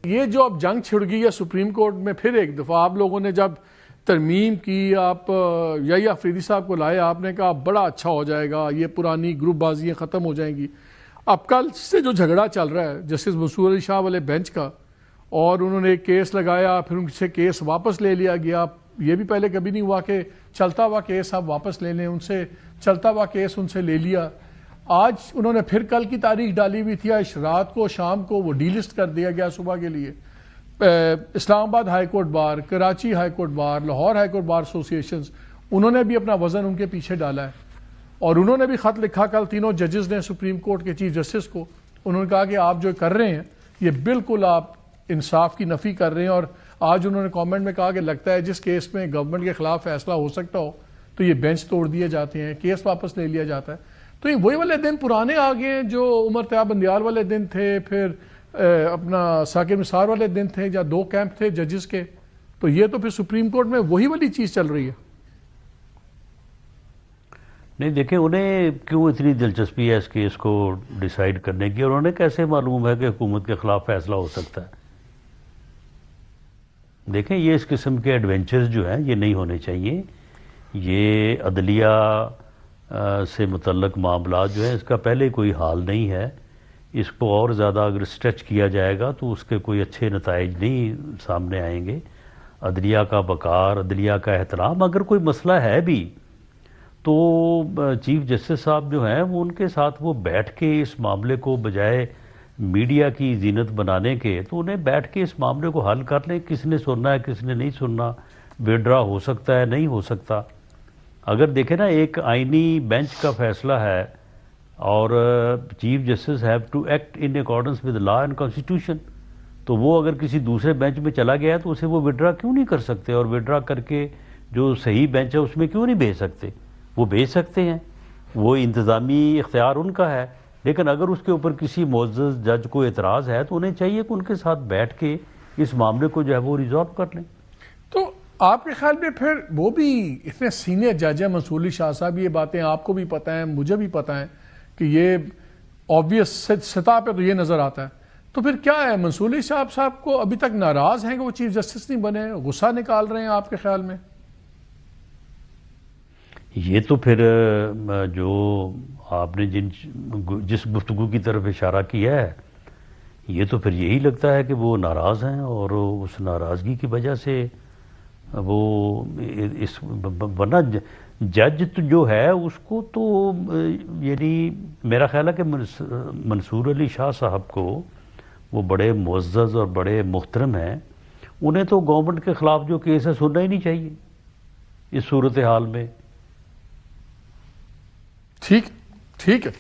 یہ جو اب جنگ چھڑ گئی ہے سپریم کورٹ میں، پھر ایک دفعہ آپ لوگوں نے جب ترمیم کی، آپ یا افریدی صاحب کو لائے، آپ نے کہا بڑا اچھا ہو جائے گا، یہ پرانی گروپ بازیاں ختم ہو جائیں گی۔ اب کل سے جو جھگڑا چل رہا ہے جسٹس منصور علی شاہ والے بینچ کا، اور انہوں نے ایک کیس لگایا، پھر ان سے کیس واپس لے لیا گیا۔ یہ بھی پہلے کبھی نہیں ہوا کہ چلتا ہوا کیس آپ واپس لے لیں، ان سے چلتا ہوا کیس ان سے لے لیا۔ آج انہوں نے پھر کل کی تاریخ ڈالی ہوئی تھی، آج رات کو شام کو وہ ڈی لسٹ کر دیا گیا صبح کے لیے۔ اسلام آباد high court bar, Karachi high court bar, Lahore high court bar associations, انہوں نے بھی اپنا وزن ان کے پیچھے ڈالا ہے، اور انہوں نے بھی خط لکھا کل تینوں ججز نے سپریم کورٹ کے چیف جسٹس کو۔ انہوں نے کہا کہ آپ جو کر رہے ہیں یہ بالکل آپ انصاف کی نفی کر رہے ہیں، اور آج انہوں نے کامنٹ میں کہا کہ لگتا ہے جس کیس میں گورنمنٹ کے خلاف فیصلہ ہو سکتا ہو تو یہ بینچ توڑ دیے جاتے ہیں، کیس واپس لے لیا جاتا ہے۔ تو یہ وہی والے دن پرانے آ گئے ہیں جو عمر طیاب بندیال والے دن تھے، پھر اپنا ثاقب نثار والے دن تھے، یا دو کیمپ تھے ججز کے۔ تو یہ تو پھر سپریم کورٹ میں وہی والی چیز چل رہی ہے۔ نہیں دیکھیں، انہیں کیوں اتنی دلچسپی ہے اس کیس کو ڈیسائیڈ کرنے کی، اور انہیں کیسے معلوم ہے کہ حکومت کے خلاف فیصلہ ہو سکتا ہے؟ دیکھیں، یہ اس قسم کے ایڈونچرز جو ہیں یہ نہیں ہونے چاہیے۔ یہ عدلیہ سے متعلق معاملات جو ہیں اس کا پہلے کوئی حال نہیں ہے۔ اس کو اور زیادہ اگر اسٹریچ کیا جائے گا تو اس کے کوئی اچھے نتائج نہیں سامنے آئیں گے۔ عدلیہ کا وقار، عدلیہ کا احترام، اگر کوئی مسئلہ ہے بھی تو چیف جسٹس صاحب جو ہیں وہ ان کے ساتھ وہ بیٹھ کے اس معاملے کو، بجائے میڈیا کی زینت بنانے کے، تو انہیں بیٹھ کے اس معاملے کو حل کر لیں۔ کس نے سننا ہے، کس نے نہیں سننا، وڈرا ہو سکتا ہے، نہیں ہو سکتا۔ اگر دیکھیں نا، ایک آئینی بینچ کا فیصلہ ہے، اور chief justice have to act in accordance with law and constitution, تو وہ اگر کسی دوسرے بینچ میں چلا گیا ہے تو اسے وہ وڈرا کیوں نہیں کر سکتے، اور وڈرا کر کے جو صحیح بینچ ہے اس میں کیوں نہیں بھیج سکتے؟ وہ بھیج سکتے ہیں، وہ انتظامی اختیار ان کا ہے۔ لیکن اگر اس کے اوپر کسی معزز جج کو اعتراض ہے تو انہیں چاہیے کہ ان کے ساتھ بیٹھ کے اس معاملے کو جو ہے وہ ریزالو کر لیں۔ تو آپ کے خیال میں پھر وہ بھی اتنے سینئر جج ہیں منصور علی شاہ صاحب، یہ باتیں آپ کو بھی پتہ ہیں، مجھے بھی پتہ ہیں کہ یہ آبویس سطح پہ تو یہ نظر آتا ہے، تو پھر کیا ہے منصور علی شاہ صاحب کو ابھی تک ناراض ہیں کہ وہ چیف جسٹس نہیں بنے، غصہ نکال رہے ہیں آپ کے خیال میں؟ یہ تو پھر جو آپ نے جس گفتگو کی طرف اشارہ کیا ہے، یہ تو پھر یہی لگتا ہے کہ وہ ناراض ہیں، اور اس ناراضگی کی وجہ سے وہ ورنہ جج جو ہے اس کو تو یعنی میرا خیال ہے کہ منصور علی شاہ صاحب کو، وہ بڑے معزز اور بڑے محترم ہیں، انہیں تو گورنمنٹ کے خلاف جو کیس ہے سننا ہی نہیں چاہیے اس صورتحال میں۔ ٹھیک ہے۔